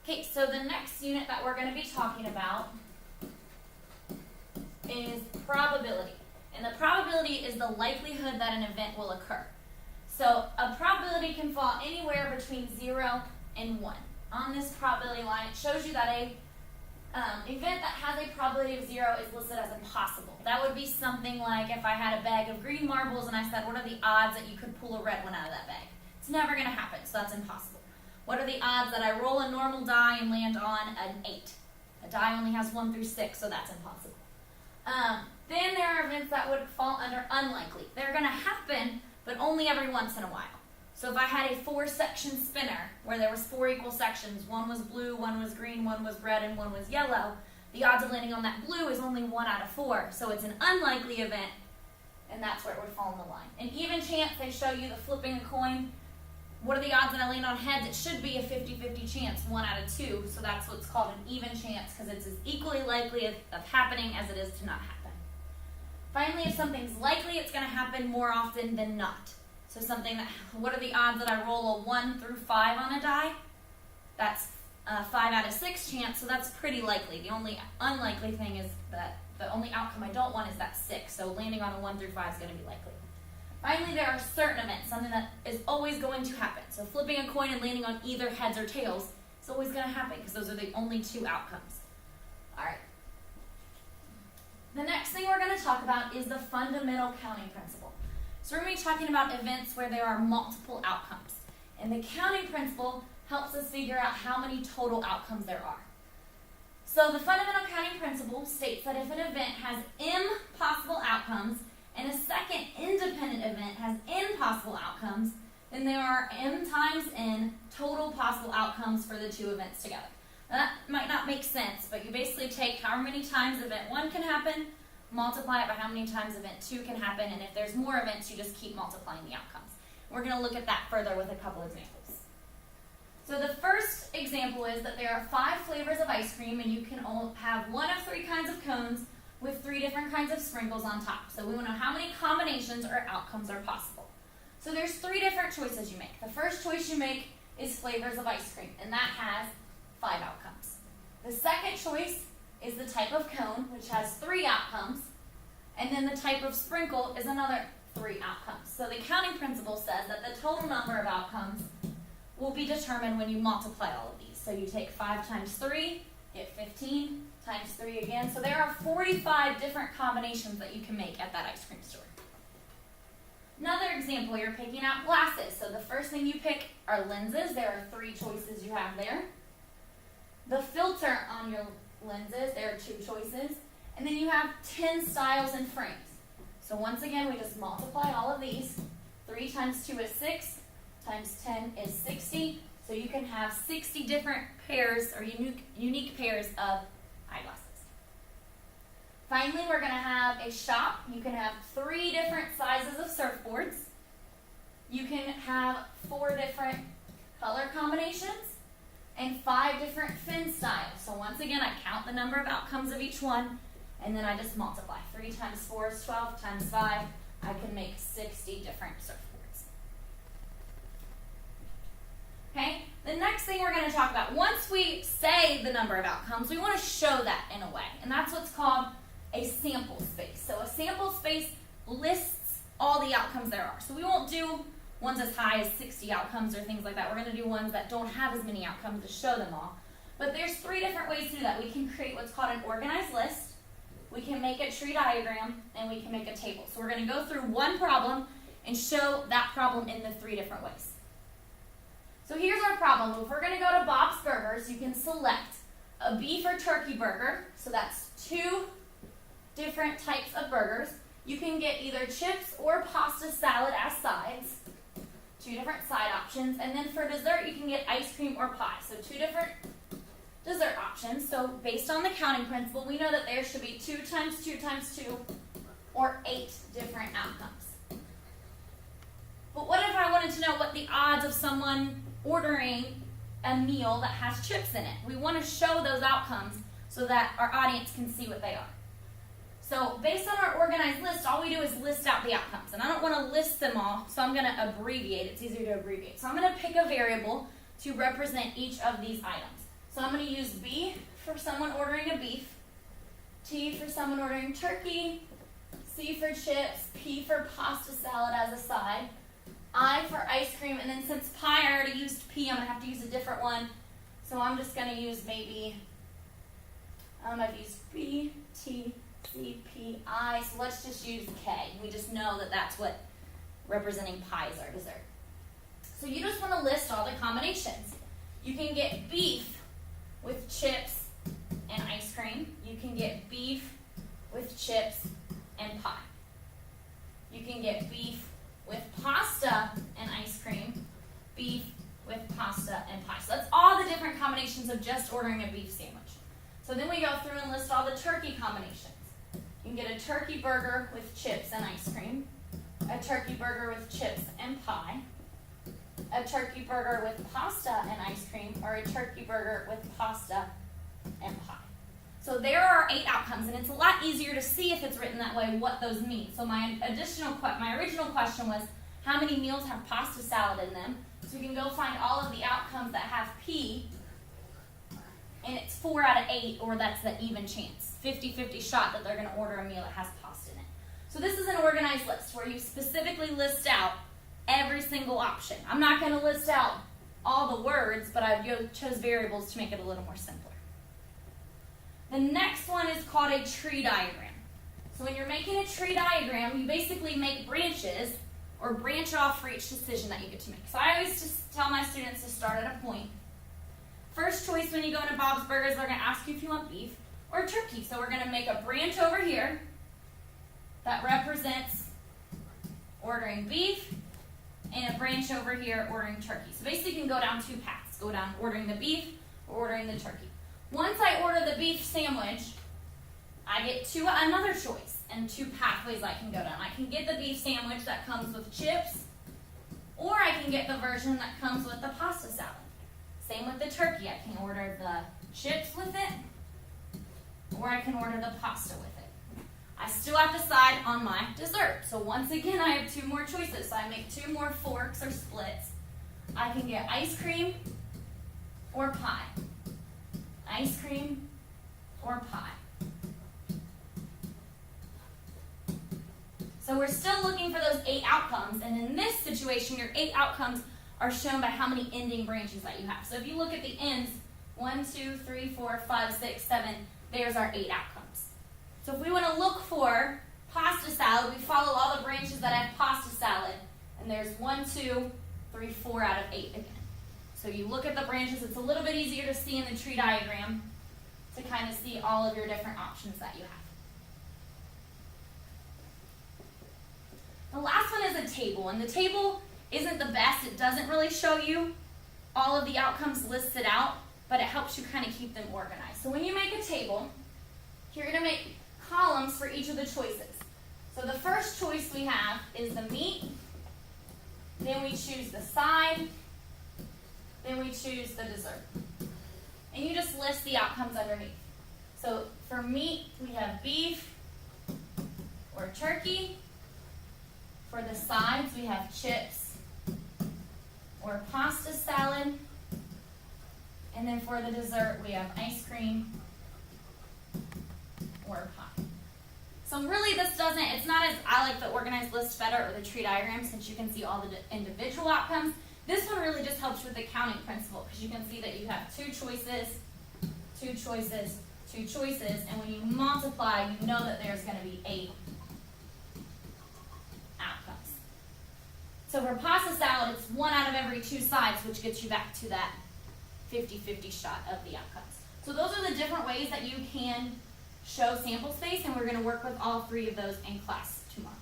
Okay, so the next unit that we're going to be talking about is probability. And the probability is the likelihood that an event will occur. So a probability can fall anywhere between 0 and 1. On this probability line, it shows you that a event that has a probability of 0 is listed as impossible. That would be something like if I had a bag of green marbles and I said, what are the odds that you could pull a red one out of that bag? It's never going to happen, so that's impossible. What are the odds that I roll a normal die and land on an 8? A die only has 1 through 6, so that's impossible. Then there are events that would fall under unlikely. They're going to happen, but only every once in a while. So if I had a 4-section spinner where there was 4 equal sections, one was blue, one was green, one was red, and one was yellow, the odds of landing on that blue is only 1 out of 4. So it's an unlikely event, and that's where it would fall in the line. An even chance, they show you the flipping a coin. What are the odds that I land on heads? It should be a 50-50 chance, 1 out of 2. So that's what's called an even chance because it's as equally likely of happening as it is to not happen. Finally, if something's likely, it's going to happen more often than not. So something that, what are the odds that I roll a 1 through 5 on a die? That's a 5 out of 6 chance, so that's pretty likely. The only unlikely thing is that the only outcome I don't want is that 6. So landing on a 1 through 5 is going to be likely. Finally, there are certain events, something that is always going to happen. So flipping a coin and landing on either heads or tails is always going to happen because those are the only 2 outcomes. All right. The next thing we're going to talk about is the fundamental counting principle. So we're going to be talking about events where there are multiple outcomes. And the counting principle helps us figure out how many total outcomes there are. So the fundamental counting principle states that if an event has m possible outcomes and a second independent event has n possible outcomes, then there are m times n total possible outcomes for the 2 events together. Now, that might not make sense, but you basically take however many times event 1 can happen, multiply it by how many times event 2 can happen, and if there's more events, you just keep multiplying the outcomes. We're going to look at that further with a couple examples. So the first example is that there are 5 flavors of ice cream, and you can have 1 of 3 kinds of cones with 3 different kinds of sprinkles on top. So we want to know how many combinations or outcomes are possible. So there's 3 different choices you make. The first choice you make is flavors of ice cream, and that has 5 outcomes. The second choice is the type of cone, which has 3 outcomes, and then the type of sprinkle is another 3 outcomes. So the counting principle says that the total number of outcomes will be determined when you multiply all of these. So you take 5 times 3, get 15, times 3 again. So there are 45 different combinations that you can make at that ice cream store. Another example, you're picking out glasses. So the first thing you pick are lenses. There are 3 choices you have there. The filter on your lenses, there are 2 choices. And then you have 10 styles and frames. So once again, we just multiply all of these. 3 times 2 is 6, times 10 is 60. So you can have 60 different pairs or unique pairs of eyeglasses. Finally, we're going to have a shop. You can have 3 different sizes of surfboards. You can have 4 different color combinations and 5 different fin styles. So once again, I count the number of outcomes of each one, and then I just multiply. 3 times 4 is 12, times 5, I can make 60 different surfboards. Okay, the next thing we're going to talk about, once we say the number of outcomes, we want to show that in a way, and that's what's called a sample space. So a sample space lists all the outcomes there are. So we won't do ones as high as 60 outcomes or things like that. We're going to do ones that don't have as many outcomes to show them all. But there's 3 different ways to do that. We can create what's called an organized list, we can make a tree diagram, and we can make a table. So we're going to go through one problem and show that problem in the 3 different ways. So here's our problem. If we're going to go to Bob's Burgers, you can select a beef or turkey burger. So that's 2 different types of burgers. You can get either chips or pasta salad as sides. 2 different side options. And then for dessert, you can get ice cream or pie. So 2 different dessert options. So based on the counting principle, we know that there should be 2 times 2 times 2, or 8 different outcomes. But what if I wanted to know what the odds of someone ordering a meal that has chips in it? We want to show those outcomes so that our audience can see what they are. So based on our organized list, all we do is list out the outcomes. And I don't want to list them all, so I'm going to abbreviate. It's easier to abbreviate. So I'm going to pick a variable to represent each of these items. So I'm going to use B for someone ordering a beef, T for someone ordering turkey, C for chips, P for pasta salad as a side, I for ice cream, and then since pie I already used P, I'm going to have to use a different one. So I'm just going to use maybe, I've used B, T, C, P, I, so let's just use K. We just know that that's what representing pie is our dessert. So you just want to list all the combinations. You can get beef with chips and ice cream. You can get beef with chips and pie. You can get beef with pasta and ice cream, beef with pasta and pie. So that's all the different combinations of just ordering a beef sandwich. So then we go through and list all the turkey combinations. You can get a turkey burger with chips and ice cream, a turkey burger with chips and pie, a turkey burger with pasta and ice cream, or a turkey burger with pasta and pie. So there are 8 outcomes, and it's a lot easier to see if it's written that way what those mean. So my original question was, how many meals have pasta salad in them? So we can go find all of the outcomes that have P, and it's 4 out of 8, or that's the even chance, 50-50 shot that they're going to order a meal that has pasta in it. So this is an organized list where you specifically list out every single option. I'm not going to list out all the words, but I chose variables to make it a little more simpler. The next one is called a tree diagram. So when you're making a tree diagram, you basically make branches or branch off for each decision that you get to make. So I always just tell my students to start at a point. First choice when you go into Bob's Burgers, they're going to ask you if you want beef or turkey. So we're going to make a branch over here that represents ordering beef, and a branch over here ordering turkey. So basically you can go down 2 paths. Go down ordering the beef or ordering the turkey. Once I order the beef sandwich, I get another choice and 2 pathways I can go down. I can get the beef sandwich that comes with chips, or I can get the version that comes with the pasta salad. Same with the turkey. I can order the chips with it, or I can order the pasta with it. I still have to decide on my dessert. So once again, I have 2 more choices. So I make 2 more forks or splits. I can get ice cream or pie. Ice cream or pie. So we're still looking for those 8 outcomes, and in this situation, your 8 outcomes are shown by how many ending branches that you have. So if you look at the ends, 1, 2, 3, 4, 5, 6, 7, there's our 8 outcomes. So if we want to look for pasta salad, we follow all the branches that have pasta salad, and there's 1, 2, 3, 4 out of 8 again. So you look at the branches, it's a little bit easier to see in the tree diagram to kind of see all of your different options that you have. The last one is a table, and the table isn't the best. It doesn't really show you all of the outcomes listed out, but it helps you kind of keep them organized. So when you make a table, you're going to make columns for each of the choices. So the first choice we have is the meat, then we choose the side, then we choose the dessert. And you just list the outcomes underneath. So for meat, we have beef or turkey. For the sides, we have chips or pasta salad. And then for the dessert, we have ice cream or pie. So really it's not as, I like the organized list better or the tree diagram since you can see all the individual outcomes. This one really just helps with the counting principle because you can see that you have 2 choices, 2 choices, 2 choices, and when you multiply, you know that there's going to be 8 outcomes. So for pasta salad, it's 1 out of every 2 sides, which gets you back to that 50-50 shot of the outcomes. So those are the different ways that you can show sample space, and we're going to work with all 3 of those in class tomorrow.